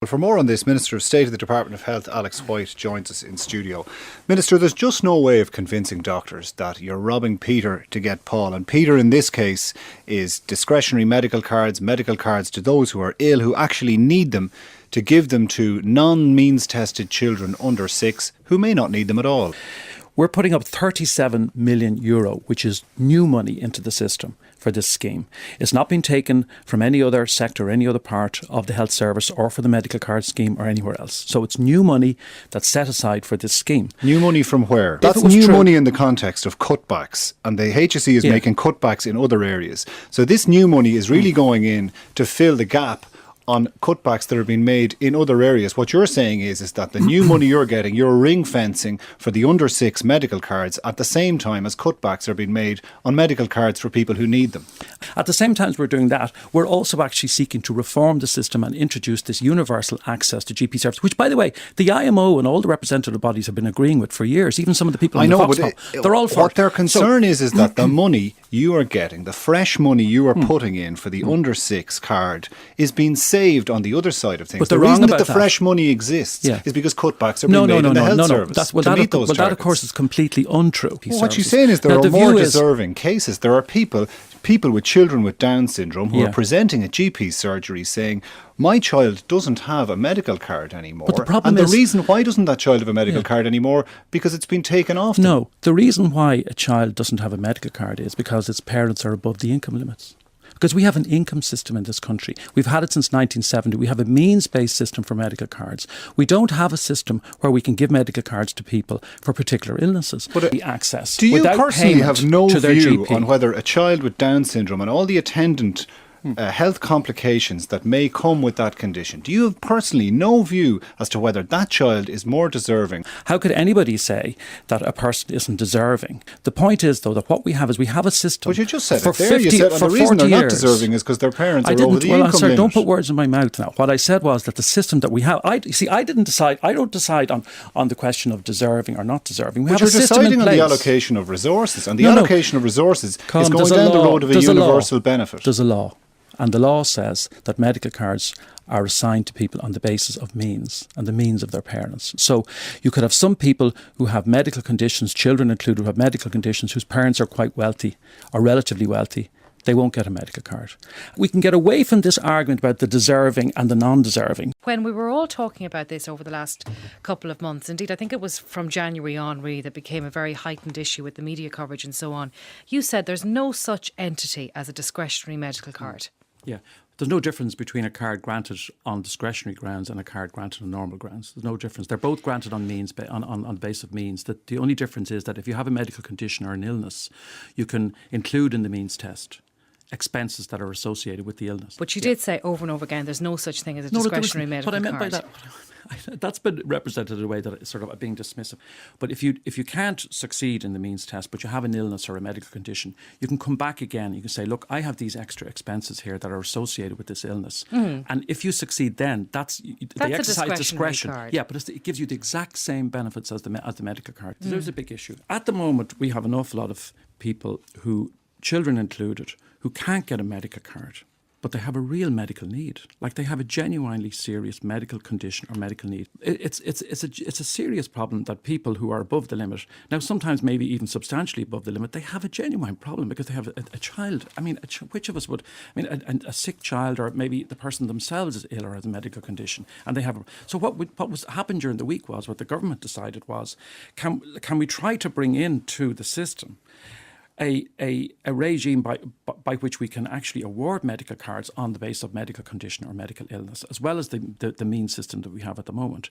Well, for more on this, Minister of State of the Department of Health, Alex White, joins us in studio. Minister, there's just no way of convincing doctors that you're robbing Peter to get Paul. And Peter, in this case, is discretionary medical cards to those who are ill, who actually need them, to give them to non-means tested children under 6 who may not need them at all. We're putting up €37 million, which is new money into the system for this scheme. It's not been taken from any other sector, any other part of the health service or for the medical card scheme or anywhere else. So it's new money that's set aside for this scheme. New money from where? That's new money in the context of cutbacks, and the HSE is making cutbacks in other areas. So this new money is really going in to fill the gap on cutbacks that are being made in other areas. What you're saying is that the new money you're getting, you're ring fencing for the under 6 medical cards at the same time as cutbacks are being made on medical cards for people who need them. At the same time as we're doing that, we're also actually seeking to reform the system and introduce this universal access to GP service, which, by the way, the IMO and all the representative bodies have been agreeing with for years. Even some of the people in the Foxhole, they're all for what their concern is that the money you are getting, the fresh money you are putting in for the under 6 card, is being saved on the other side of things. But the reason that the fresh money exists is because cutbacks are being made in the health service to meet those targets. That, of course, is completely untrue. Well, what she's saying is there are more deserving cases. There are people with children with Down syndrome who are presenting at GP surgery saying, my child doesn't have a medical card anymore. But the problem is, reason why doesn't that child have a medical card anymore? Because it's been taken off them. No, the reason why a child doesn't have a medical card is because its parents are above the income limits. Because we have an income system in this country. We've had it since 1970. We have a means-based system for medical cards. We don't have a system where we can give medical cards to people for particular illnesses. But the access. Do you personally have no view on whether a child with Down syndrome and all the attendant health complications that may come with that condition, do you have personally no view as to whether that child is more deserving? How could anybody say that a person isn't deserving? The point is, though, that what we have is we have a system. But you just said it there. You said the reason they're not deserving is because their parents are over the income limit. Don't put words in my mouth now. What I said was that the system that we have, I don't decide on the question of deserving or not deserving. We have a system in place. But you're deciding on the allocation of resources, and the allocation of resources is going down the road of a universal benefit. There's a law. And the law says that medical cards are assigned to people on the basis of means and the means of their parents. So you could have some people who have medical conditions, children included, who have medical conditions whose parents are quite wealthy or relatively wealthy. They won't get a medical card. We can get away from this argument about the deserving and the non-deserving. When we were all talking about this over the last couple of months, indeed, I think it was from January on really that became a very heightened issue with the media coverage and so on. You said there's no such entity as a discretionary medical card. Yeah. There's no difference between a card granted on discretionary grounds and a card granted on normal grounds. There's no difference. They're both granted on means on the basis of means. That the only difference is that if you have a medical condition or an illness, you can include in the means test expenses that are associated with the illness. But you did say over and over again, there's no such thing as a discretionary medical card. What I meant by that, that's been represented in a way that it's sort of being dismissive. But if you can't succeed in the means test, but you have an illness or a medical condition, you can come back again. You can say, look, I have these extra expenses here that are associated with this illness. And if you succeed then, they exercise discretion. Card. Yeah, but it gives you the exact same benefits as the medical card. There's a big issue. At the moment, we have an awful lot of people children included, who can't get a medical card, but they have a real medical need. Like they have a genuinely serious medical condition or medical need. It's a serious problem that people who are above the limit, now sometimes maybe even substantially above the limit, they have a genuine problem because they have a child. I mean, which of us would? I mean, a sick child, or maybe the person themselves is ill or has a medical condition, and they have. So what was happened during the week was what the government decided was, can we try to bring into the system a regime by which we can actually award medical cards on the basis of medical condition or medical illness, as well as the mean system that we have at the moment.